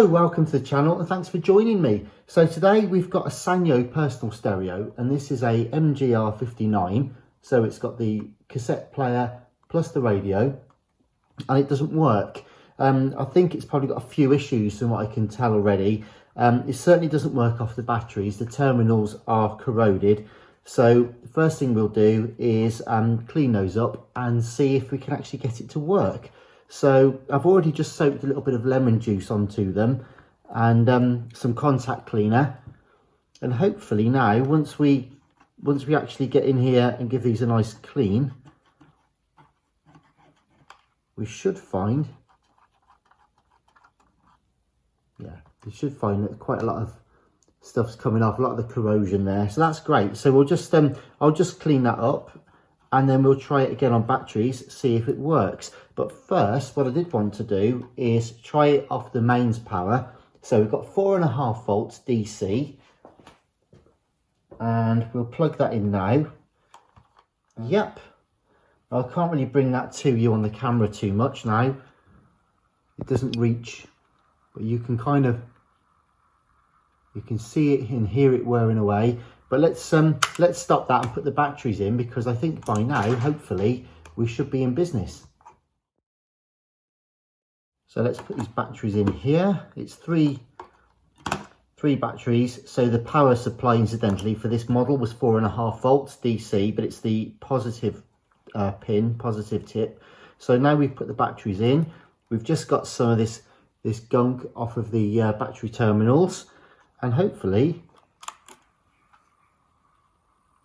Hello, welcome to the channel and thanks for joining me. So today we've got a Sanyo personal stereo and this is a M-GR59. So it's got the cassette player plus the radio and it doesn't work. I think it's probably got a few issues from what I can tell already. It certainly doesn't work off the batteries. The terminals are corroded. So the first thing we'll do is clean those up and see if we can actually get it to work. So I've already just soaked a little bit of lemon juice onto them and some contact cleaner. And hopefully now, once we actually get in here and give these a nice clean, we should find, that quite a lot of stuff's coming off, a lot of the corrosion there. So that's great. So we'll just, I'll just clean that up and then we'll try it again on batteries, see if it works. But first, what I did want to do is try it off the mains power. So we've got 4.5 volts DC and we'll plug that in now. Yep. I can't really bring that to you on the camera too much now. It doesn't reach, but you can kind of, you can see it and hear it whirring away. But let's stop that and put the batteries in, because I think by now, hopefully, we should be in business. So let's put these batteries in here. It's three batteries. So the power supply, incidentally, for this model was 4.5 volts DC, but it's the positive pin, positive tip. So now we've put the batteries in. We've just got some of this gunk off of the battery terminals, and hopefully,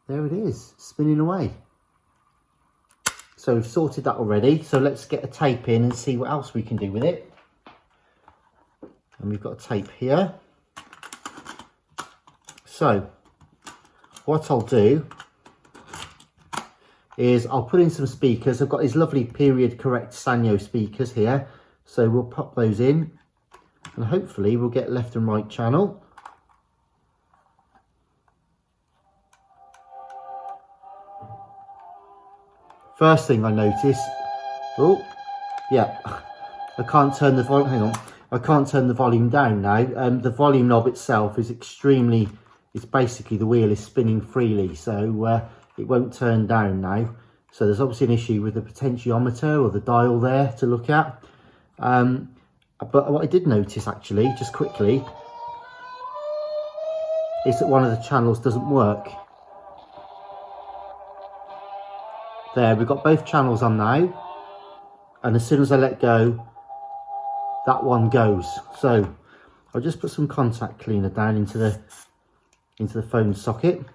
there it is, spinning away. So we've sorted that already. So let's get a tape in and see what else we can do with it. And we've got a tape here. So what I'll do is I'll put in some speakers. I've got these lovely period correct Sanyo speakers here. So we'll pop those in and hopefully we'll get left and right channel. First thing I notice, oh yeah, I can't turn the volume, hang on, I can't turn the volume down now. The volume knob itself is extremely, it's basically the wheel is spinning freely, so it won't turn down now. So there's obviously an issue with the potentiometer or the dial there to look at. But what I did notice actually, just quickly, is that one of the channels doesn't work. There, we've got both channels on now, and as soon as I let go, that one goes. So I'll just put some contact cleaner down into the phone socket.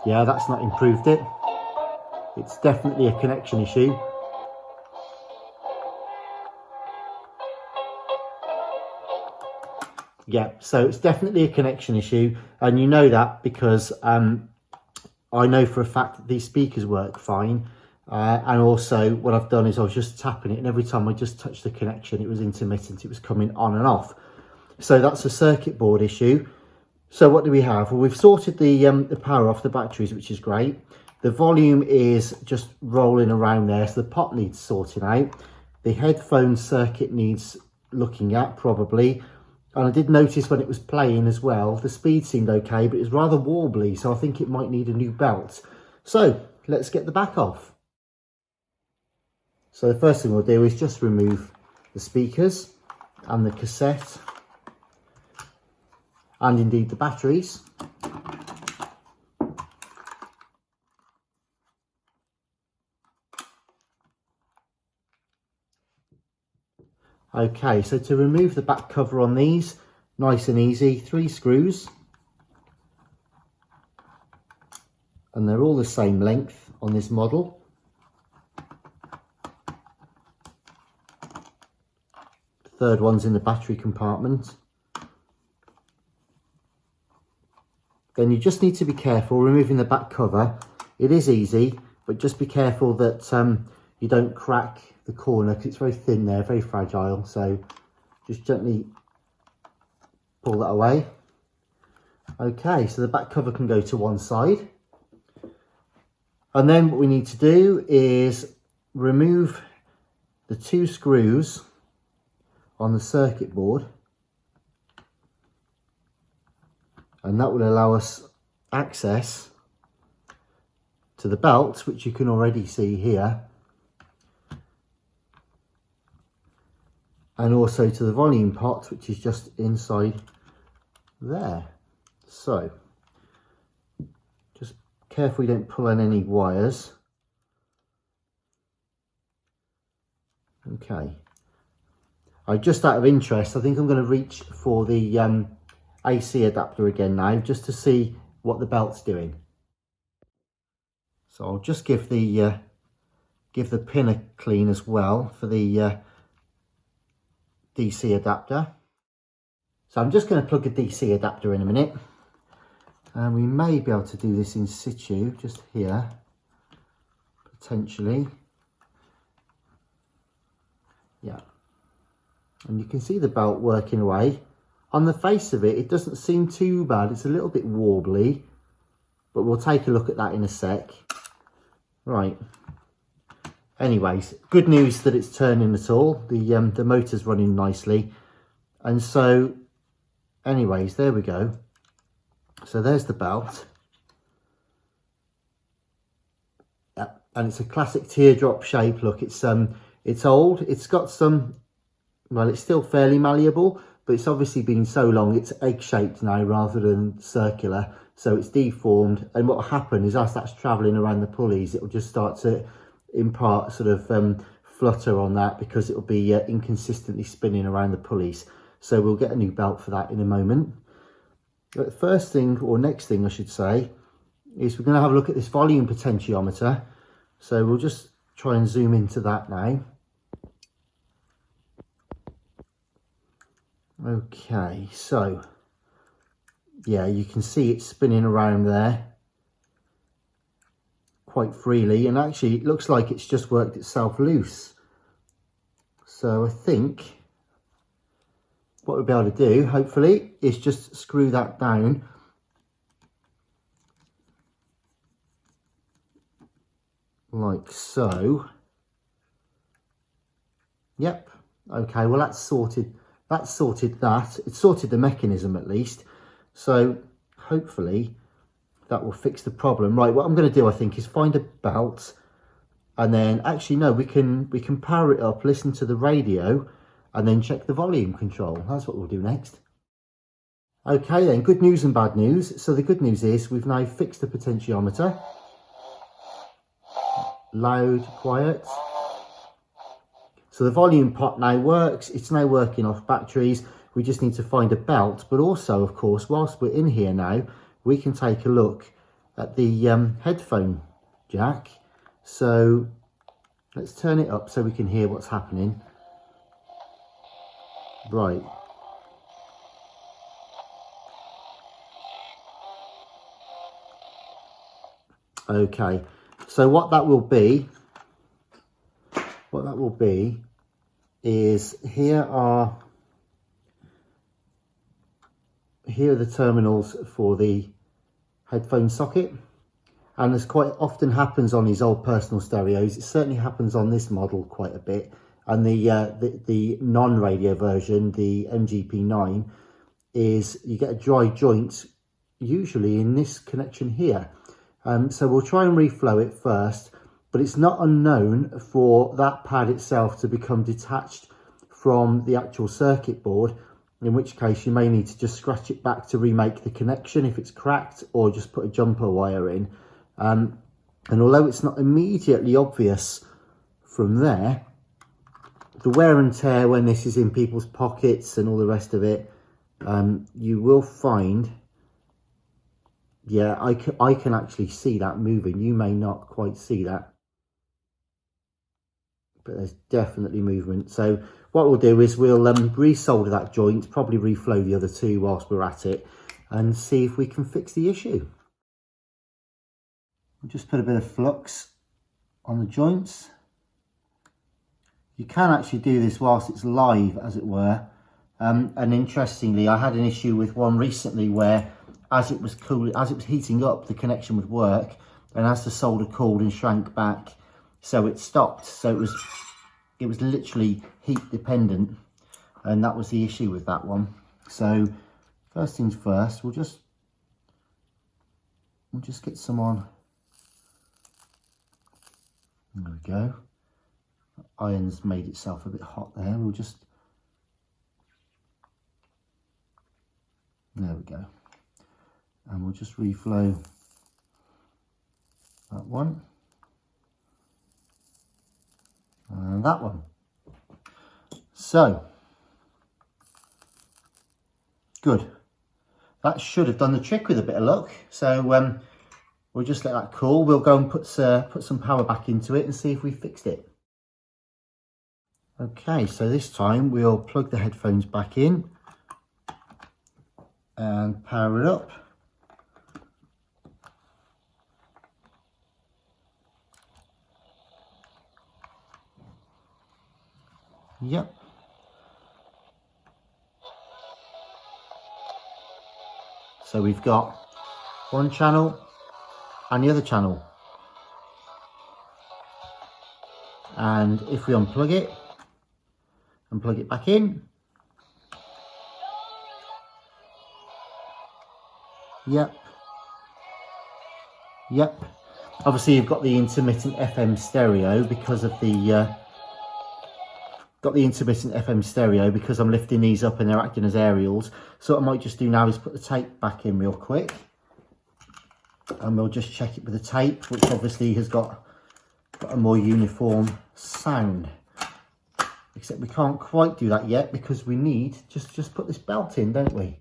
Yeah, that's not improved it. It's definitely a connection issue. Yeah, so it's definitely a connection issue, and you know that because I know for a fact that these speakers work fine, and also what I've done is I was just tapping it, and every time I just touched the connection it was intermittent, it was coming on and off. So that's a circuit board issue. So what do we have? Well, we've sorted the power off the batteries, which is great. The volume is just rolling around there, so the pot needs sorting out. The headphone circuit needs looking at probably. And I did notice when it was playing as well, the speed seemed okay, but it was rather warbly, so I think it might need a new belt. So let's get the back off. So the first thing we'll do is just remove the speakers and the cassette, and indeed the batteries. Okay, so to remove the back cover on these, nice and easy, 3 screws. And they're all the same length on this model. The third one's in the battery compartment. Then you just need to be careful removing the back cover. It is easy, but just be careful that you don't crack the corner, because it's very thin there, very fragile. So just gently pull that away. Okay, so the back cover can go to one side. And then what we need to do is remove the 2 screws on the circuit board, and that will allow us access to the belt, which you can already see here, and also to the volume pot, which is just inside there. So just carefully don't pull on any wires. Okay, just out of interest, I think I'm going to reach for the AC adapter again now, just to see what the belt's doing. So I'll just give the pin a clean as well for the DC adapter. So I'm just going to plug a DC adapter in a minute, and we may be able to do this in situ just here, potentially. Yeah, and you can see the belt working away. On the face of it, it doesn't seem too bad. It's a little bit wobbly, but we'll take a look at that in a sec. Right. Anyways, good news that it's turning at all. The motor's running nicely. And so, anyways, there we go. So there's the belt. Yep. And it's a classic teardrop shape. Look, it's old. It's got some, well, it's still fairly malleable, but it's obviously been so long, it's egg-shaped now rather than circular. So it's deformed. And what will happen is as that's travelling around the pulleys, it will just start to impart sort of flutter on that, because it will be inconsistently spinning around the pulleys. So we'll get a new belt for that in a moment. But the first thing, or next thing I should say, is we're going to have a look at this volume potentiometer. So we'll just try and zoom into that now. Okay, so yeah, you can see it spinning around there quite freely, and actually it looks like it's just worked itself loose. So I think what we'll be able to do, hopefully, is just screw that down like so. Yep. Okay, well that's sorted that. It's sorted the mechanism at least. So hopefully that will fix the problem. Right, what I'm going to do, I think, is find a belt, and then actually no, we can power it up, listen to the radio, and then check the volume control. That's what we'll do next. Okay then, good news and bad news. So the good news is we've now fixed the potentiometer. Loud, quiet. So the volume pot now works. It's now working off batteries. We just need to find a belt, but also, of course, whilst we're in here now, we can take a look at the headphone jack. So let's turn it up so we can hear what's happening. Right. Okay, so what that will be is here are the terminals for the headphone socket, and as quite often happens on these old personal stereos, it certainly happens on this model quite a bit, and the non-radio version, the M-GR59, is you get a dry joint usually in this connection here. So we'll try and reflow it first, but it's not unknown for that pad itself to become detached from the actual circuit board, in which case you may need to just scratch it back to remake the connection if it's cracked, or just put a jumper wire in. And although it's not immediately obvious from there, the wear and tear when this is in people's pockets and all the rest of it, you will find, yeah, I can actually see that moving. You may not quite see that, but there's definitely movement. So what we'll do is we'll resolder that joint, probably reflow the other two whilst we're at it, and see if we can fix the issue. We'll just put a bit of flux on the joints. You can actually do this whilst it's live, as it were. And interestingly, I had an issue with one recently where as it was heating up, the connection would work, and as the solder cooled and shrank back, so it stopped. So it was literally heat dependent, and that was the issue with that one. So first things first, we'll just get some on. There we go. Iron's made itself a bit hot there. We'll just, there we go. And we'll just reflow that one. And that one. So, good. That should have done the trick with a bit of luck. So we'll just let that cool. We'll go and put some power back into it and see if we fixed it. Okay, so this time we'll plug the headphones back in and power it up. Yep. So we've got one channel and the other channel. And if we unplug it and plug it back in, yep. Obviously you've got the intermittent FM stereo because of the because I'm lifting these up and they're acting as aerials. So what I might just do now is put the tape back in real quick, and we'll just check it with the tape, which obviously has got a more uniform sound. Except we can't quite do that yet because we need just put this belt in, don't we?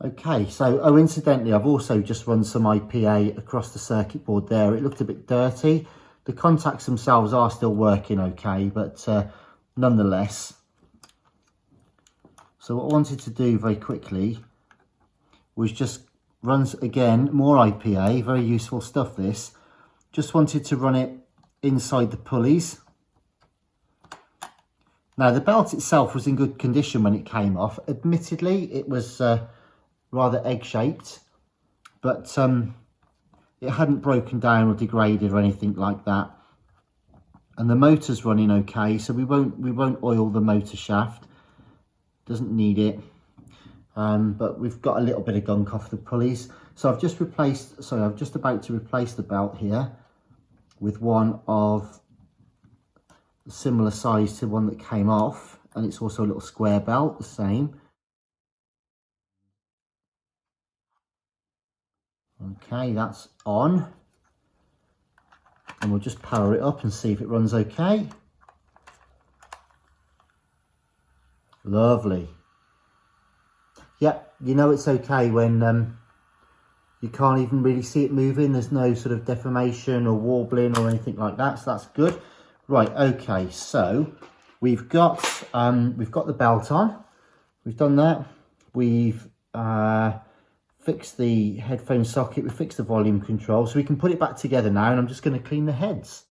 Okay, so incidentally, I've also just run some IPA across the circuit board there. It looked a bit dirty. The contacts themselves are still working okay, but nonetheless. So what I wanted to do very quickly was just run again more IPA, very useful stuff this. Just wanted to run it inside the pulleys. Now the belt itself was in good condition when it came off. Admittedly, it was rather egg-shaped, but it hadn't broken down or degraded or anything like that. And the motor's running okay, so we won't oil the motor shaft. Doesn't need it. But we've got a little bit of gunk off the pulleys. So I'm just about to replace the belt here with one of a similar size to one that came off, and it's also a little square belt, the same. Okay, that's on, and we'll just power it up and see if it runs okay. Lovely. Yep, you know it's okay when you can't even really see it moving. There's no sort of deformation or warbling or anything like that, so that's good. Right, okay, so we've got the belt on. We've done that. We've fixed the headphone socket, we fixed the volume control, so we can put it back together now, and I'm just going to clean the heads.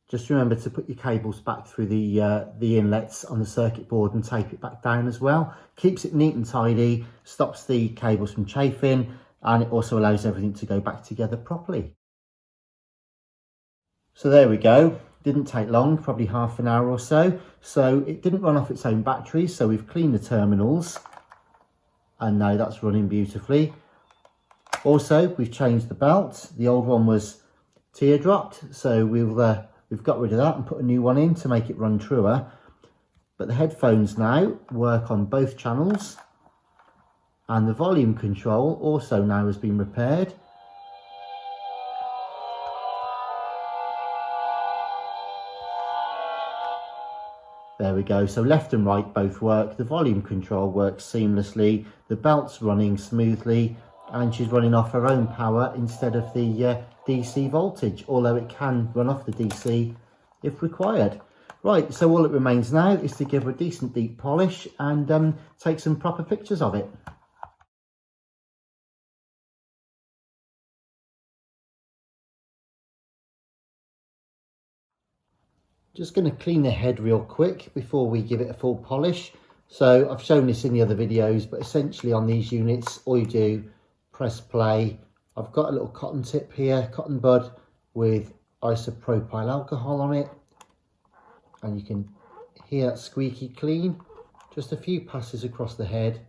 Just remember to put your cables back through the inlets on the circuit board and tape it back down as well. Keeps it neat and tidy, stops the cables from chafing, and it also allows everything to go back together properly. So there we go. Didn't take long, probably half an hour or so. So it didn't run off its own battery, so we've cleaned the terminals. And now that's running beautifully. Also, we've changed the belt. The old one was teardropped, so we've got rid of that and put a new one in to make it run truer. But the headphones now work on both channels, and the volume control also now has been repaired. There we go, so left and right both work, the volume control works seamlessly, the belt's running smoothly, and she's running off her own power instead of the DC voltage, although it can run off the DC if required. Right, so all that remains now is to give her a decent deep polish and take some proper pictures of it. Just going to clean the head real quick before we give it a full polish. So I've shown this in the other videos, but essentially on these units, all you do, press play. I've got a little cotton tip here, cotton bud with isopropyl alcohol on it, and you can hear that squeaky clean. Just a few passes across the head.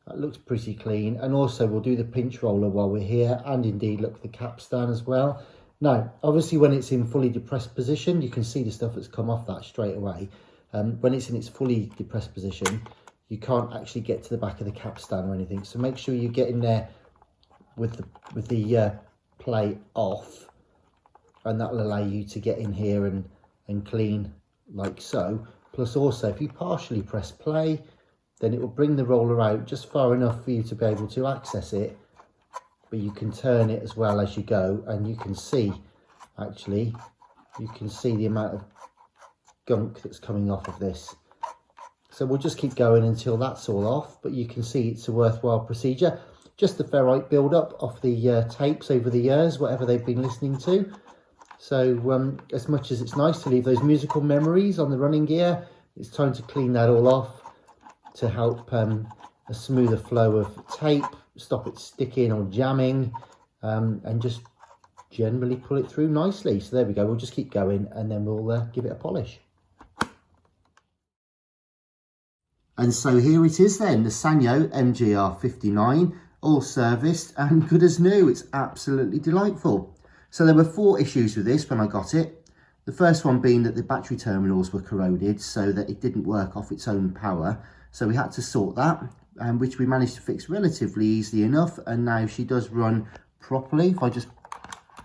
That looks pretty clean. And also we'll do the pinch roller while we're here, and indeed look the capstan as well. Now obviously when it's in fully depressed position, you can see the stuff that's come off that straight away. When it's in its fully depressed position, you can't actually get to the back of the capstan or anything, so make sure you get in there with the play off, and that will allow you to get in here and clean like so. Plus also if you partially press play, then it will bring the roller out just far enough for you to be able to access it, but you can turn it as well as you go, and you can see, actually, you can see the amount of gunk that's coming off of this. So we'll just keep going until that's all off, but you can see it's a worthwhile procedure. Just the ferrite build-up off the tapes over the years, whatever they've been listening to. So as much as it's nice to leave those musical memories on the running gear, it's time to clean that all off to help a smoother flow of tape, stop it sticking or jamming, and just generally pull it through nicely. So there we go, we'll just keep going and then we'll give it a polish. And so here it is then, the Sanyo M-GR59, all serviced and good as new. It's absolutely delightful. So there were 4 issues with this when I got it. The first one being that the battery terminals were corroded so that it didn't work off its own power. So we had to sort that, which we managed to fix relatively easily enough. And now she does run properly. If I just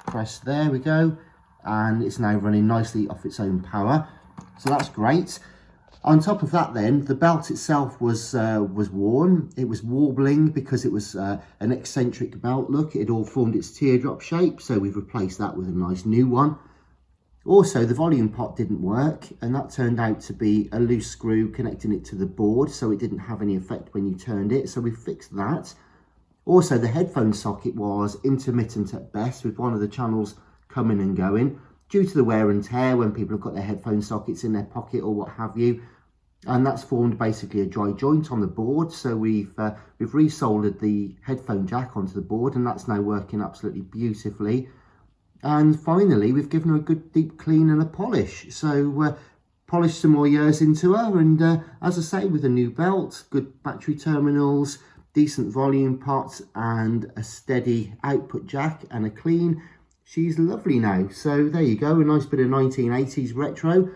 press, there we go. And it's now running nicely off its own power. So that's great. On top of that then, the belt itself was worn. It was warbling because it was an eccentric belt look. It had all formed its teardrop shape, so we've replaced that with a nice new one. Also, the volume pot didn't work, and that turned out to be a loose screw connecting it to the board, so it didn't have any effect when you turned it, so we fixed that. Also, the headphone socket was intermittent at best, with one of the channels coming and going, due to the wear and tear when people have got their headphone sockets in their pocket or what have you. And that's formed basically a dry joint on the board. So we've resoldered the headphone jack onto the board, and that's now working absolutely beautifully. And finally, we've given her a good deep clean and a polish. So polished some more years into her, and as I say, with a new belt, good battery terminals, decent volume pots, and a steady output jack and a clean, she's lovely now. So there you go, a nice bit of 1980s retro.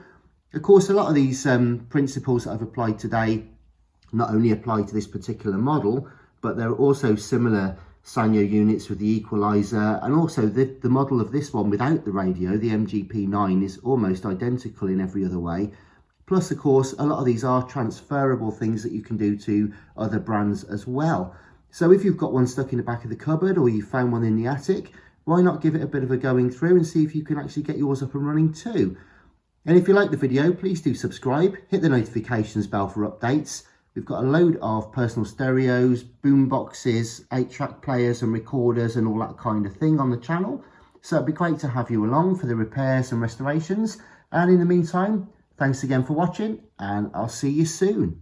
Of course, a lot of these principles that I've applied today not only apply to this particular model, but there are also similar Sanyo units with the equalizer, and also the model of this one without the radio, the M-GR59, is almost identical in every other way. Plus, of course, a lot of these are transferable things that you can do to other brands as well. So if you've got one stuck in the back of the cupboard, or you found one in the attic, why not give it a bit of a going through and see if you can actually get yours up and running too. And if you like the video, please do subscribe, hit the notifications bell for updates. We've got a load of personal stereos, boom boxes, 8-track players and recorders and all that kind of thing on the channel. So it'd be great to have you along for the repairs and restorations. And in the meantime, thanks again for watching, and I'll see you soon.